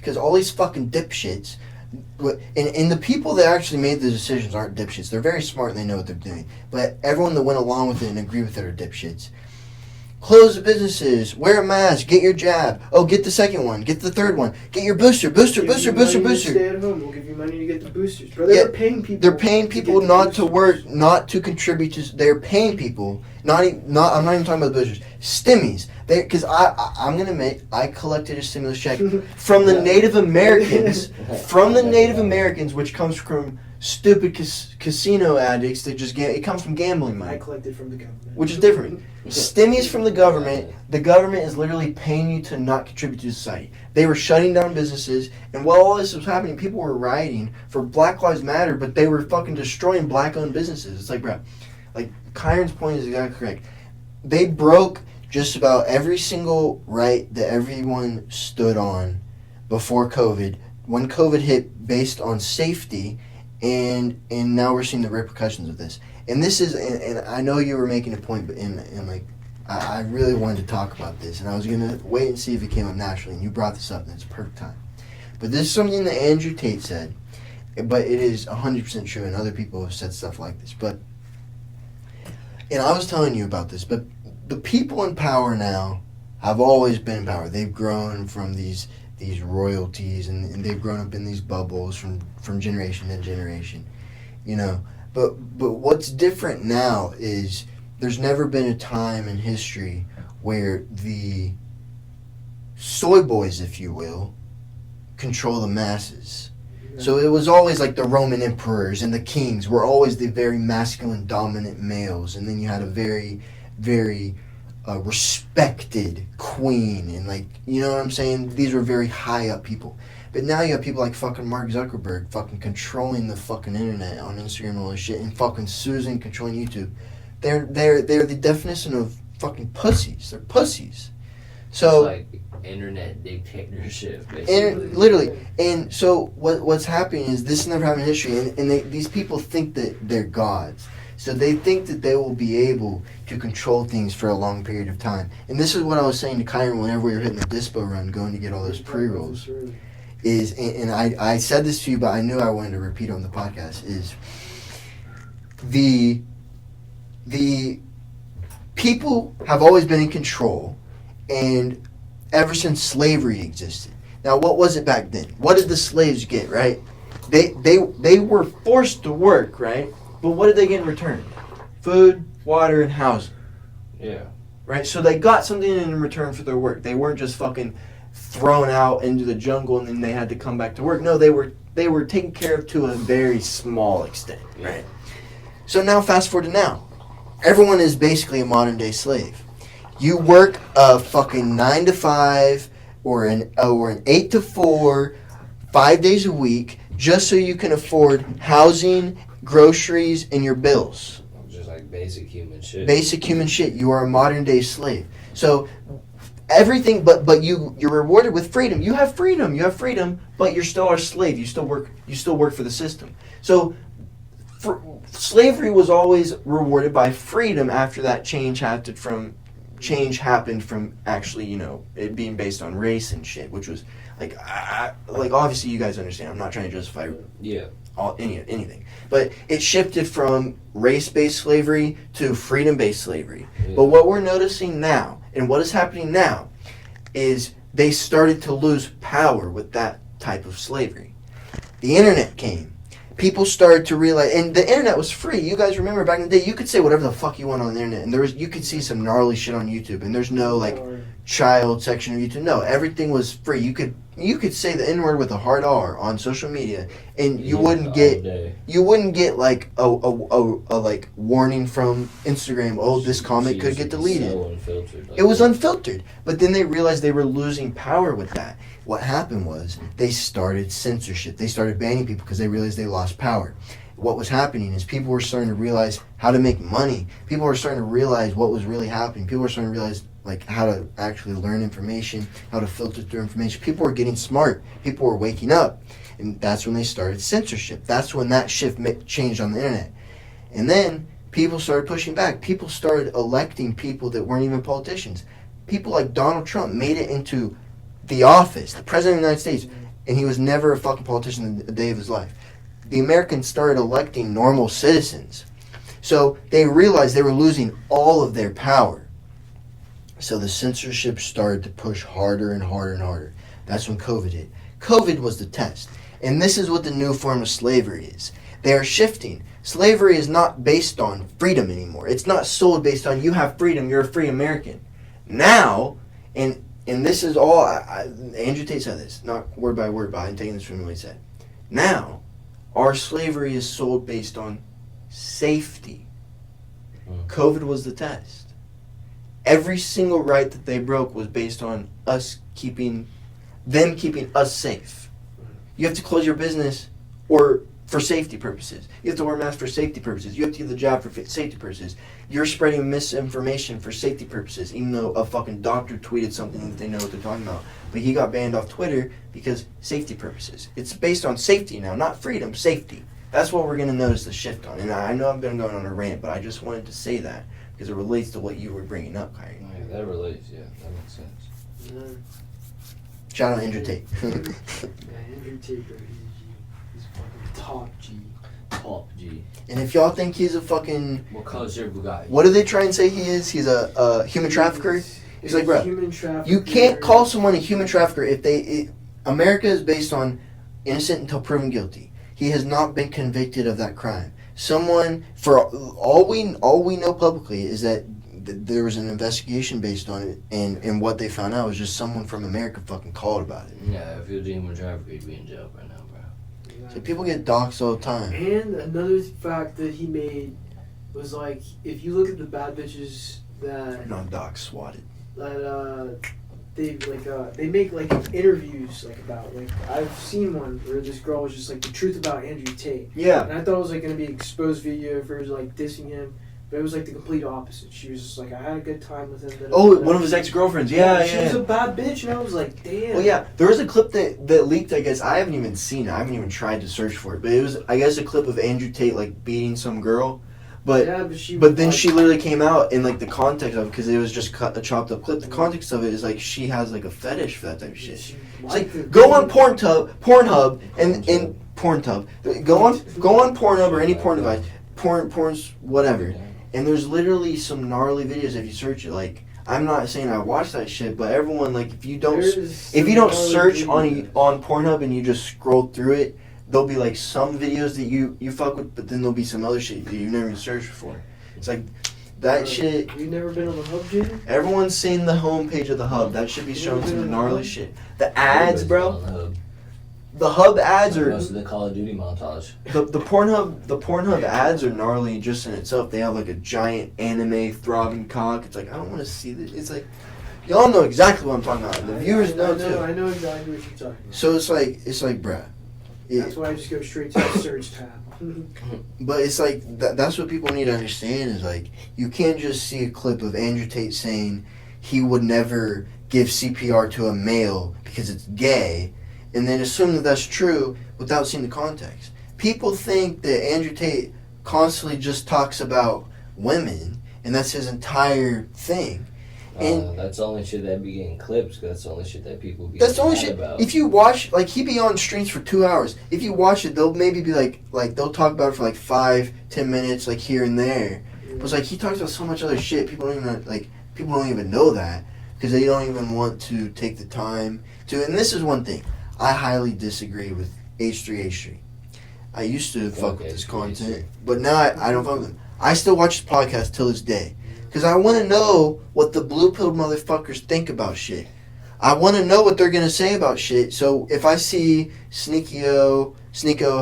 because all these fucking dipshits, and the people that actually made the decisions aren't dipshits. They're very smart and they know what they're doing. But everyone that went along with it and agreed with it are dipshits. Close the businesses. Wear a mask. Get your jab. Oh, get the second one. Get the third one. Get your booster. Booster. Stay at home. We'll give you money to get the boosters. Bro, they're paying people. They're paying people not to work, not to contribute to. They're paying people. I'm not even talking about the boosters. Stimmies. Because I'm gonna admit, I collected a stimulus check from the Native Americans. From the Native Americans, which comes from stupid casino addicts that just it comes from gambling money. I collected from the government, which is different. Stimmies from the government. The government is literally paying you to not contribute to society. They were shutting down businesses, and while all this was happening, people were rioting for Black Lives Matter, but they were fucking destroying black-owned businesses. It's like, bro, like Kyron's point is exactly correct. They broke just about every single right that everyone stood on before COVID. When COVID hit, based on safety, and now we're seeing the repercussions of this. And this is, and I know you were making a point, but I really wanted to talk about this, and I was gonna wait and see if it came up naturally. And you brought this up, and it's a perfect time. But this is something that Andrew Tate said, but it is 100% true, and other people have said stuff like this. And I was telling you about this, but the people in power now have always been in power. They've grown from these royalties, and they've grown up in these bubbles from generation to generation, you know. But what's different now is there's never been a time in history where the soy boys, if you will, control the masses. So it was always like the Roman emperors and the kings were always the very masculine, dominant males, and then you had a very, very respected queen, and like, you know what I'm saying? These were very high up people. But now you have people like fucking Mark Zuckerberg fucking controlling the fucking internet on Instagram and all this shit, and fucking Susan controlling YouTube. They're the definition of fucking pussies. They're pussies. So it's like internet dictatorship, basically. Literally. And so what's happening is this never happened in history, and these people think that they're gods. So they think that they will be able to control things for a long period of time. And this is what I was saying to Kyron whenever we were hitting the dispo run, going to get all those pre-rolls. And I said this to you, but I knew I wanted to repeat on the podcast, is the people have always been in control, and ever since slavery existed. Now, what was it back then? What did the slaves get, right? They were forced to work, right? But what did they get in return? Food, water, and housing. Yeah. Right? So they got something in return for their work. They weren't just fucking thrown out into the jungle and then they had to come back to work. No, they were taken care of to a very small extent, right? So now fast forward to now. Everyone is basically a modern day slave. You work a fucking 9 to 5 or an 8 to 4, 5 days a week just so you can afford housing, groceries, and your bills. Just like basic human shit. Basic human shit. You are a modern day slave. So everything, but you're rewarded with freedom. You have freedom, but you're still a slave. You still work for the system. So slavery was always rewarded by freedom after that change happened from actually, you know, it being based on race and shit, which was like obviously you guys understand. I'm not trying to justify anything, but it shifted from race-based slavery to freedom-based slavery. Yeah. But what we're noticing now, and what is happening now, is they started to lose power with that type of slavery. The internet came. People started to realize, and the internet was free. You guys remember back in the day, you could say whatever the fuck you want on the internet, and you could see some gnarly shit on YouTube, and there's no like child section of YouTube. No, everything was free. You could say the N-word with a hard R on social media, and you wouldn't get like a like warning from Instagram. Oh, this comment could get deleted. So unfiltered, it was unfiltered. But then they realized they were losing power with that. What happened was they started censorship. They started banning people because they realized they lost power. What was happening is people were starting to realize how to make money. People were starting to realize what was really happening. People were starting to realize like how to actually learn information, how to filter through information. People were getting smart. People were waking up. And that's when they started censorship. That's when that shift changed on the internet. And then people started pushing back. People started electing people that weren't even politicians. People like Donald Trump made it into the office, the president of the United States, and he was never a fucking politician a day of his life. The Americans started electing normal citizens. So they realized they were losing all of their power. So the censorship started to push harder and harder and harder. That's when COVID hit. COVID was the test. And this is what the new form of slavery is. They are shifting. Slavery is not based on freedom anymore. It's not sold based on you have freedom, you're a free American. Now, and this is all, Andrew Tate said this, not word by word, but I'm taking this from what he said. Now, our slavery is sold based on safety. COVID was the test. Every single right that they broke was based on them keeping us safe. You have to close your business or for safety purposes. You have to wear a mask for safety purposes. You have to get the job for safety purposes. You're spreading misinformation for safety purposes, even though a fucking doctor tweeted something that they know what they're talking about. But he got banned off Twitter because safety purposes. It's based on safety now, not freedom, safety. That's what we're going to notice the shift on. And I know I've been going on a rant, but I just wanted to say that because it relates to what you were bringing up, Kyrie. Yeah, that relates, yeah. That makes sense. Shout out Andrew Tate. Yeah, Andrew Tate, bro. He's fucking top G. Top G. And if y'all think he's a fucking... What color's your Bugatti? What do they try and say he is? He's a human trafficker? He's like, bro, human trafficker. you can't call someone a human trafficker if America is based on innocent until proven guilty. He has not been convicted of that crime. Someone, for all we know publicly is that there was an investigation based on it, and what they found out was just someone from America fucking called about it. Yeah, if you're a human trafficker, you'd be in jail right now, bro. So people get doxxed all the time. And another fact that he made was like, if you look at the bad bitches that Not doxxed, swatted. they make like interviews like about like I've seen one where this girl was just like the truth about Andrew Tate. Yeah. And I thought it was like gonna be an exposed video for like dissing him, but it was like the complete opposite. She was just like, I had a good time with him. Oh, one of his ex-girlfriends. Yeah. She was a bad bitch, and I was like, damn. Well, yeah, there was a clip that leaked, I guess. I haven't even seen it. I haven't even tried to search for it. But it was, I guess, a clip of Andrew Tate, like, beating some girl. But then she literally came out in, like, the context of it, because it was just a chopped up clip. The context of it is, like, she has, like, a fetish for that type of shit. It's like, go on Pornhub, and Pornhub. Go on Pornhub or any porn device. Porn's whatever. And there's literally some gnarly videos if you search it. Like, I'm not saying I watch that shit, but everyone, like, if you don't search on Pornhub and you just scroll through it, there'll be like some videos that you fuck with, but then there'll be some other shit that you've never even searched before. It's like that shit. You never been on the Hub, Jim? Everyone's seen the homepage of the Hub. That should be showing some gnarly shit. The ads, bro. The Hub ads are most of the Call of Duty montage. The Pornhub ads are gnarly just in itself. They have like a giant anime throbbing cock. It's like, I don't want to see this. It's like, y'all know exactly what I'm talking about. The viewers know too. I know exactly what you're talking about. So it's like, bruh. That's why I just go straight to the search tab. But it's like that's what people need to understand is like you can't just see a clip of Andrew Tate saying he would never give CPR to a male because it's gay, and then assume that that's true without seeing the context. People think that Andrew Tate constantly just talks about women, and that's his entire thing. And that's the only shit that be getting clips, because that's the only shit that people be that's the only shit. about. If you watch, like, he be on streams for 2 hours. If you watch it, they'll maybe be like they'll talk about it for like 5-10 minutes, like here and there. But it's like he talks about so much other shit. People don't even know that because they don't even want to take the time to. And this is one thing I highly disagree with H3H3. I used to fuck with this content, but now I don't fuck with him. I still watch his podcast till this day. Because I want to know what the blue-pilled motherfuckers think about shit. I want to know what they're going to say about shit. So if I see Sneeko,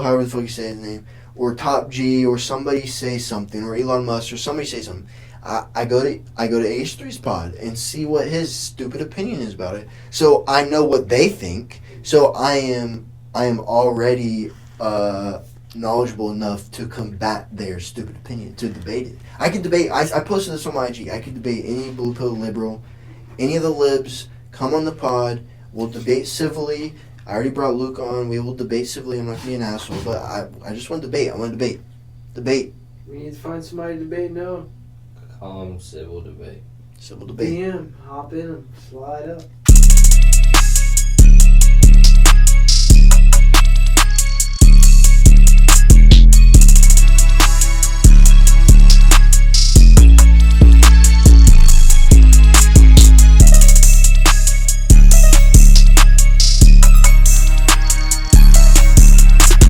however the fuck you say his name, or Top G, or somebody say something, or Elon Musk, or somebody say something, I go to H3's pod and see what his stupid opinion is about it. So I know what they think. So I am already knowledgeable enough to combat their stupid opinion, to debate it. I could debate, I posted this on my IG, I could debate any blue pill liberal, any of the libs, come on the pod, we'll debate civilly. I already brought Luke on, we will debate civilly, I'm not going to be an asshole, but I just want to debate, I want to debate. Debate. We need to find somebody to debate now. Calm, civil debate. Civil debate. DM, hop in and slide up.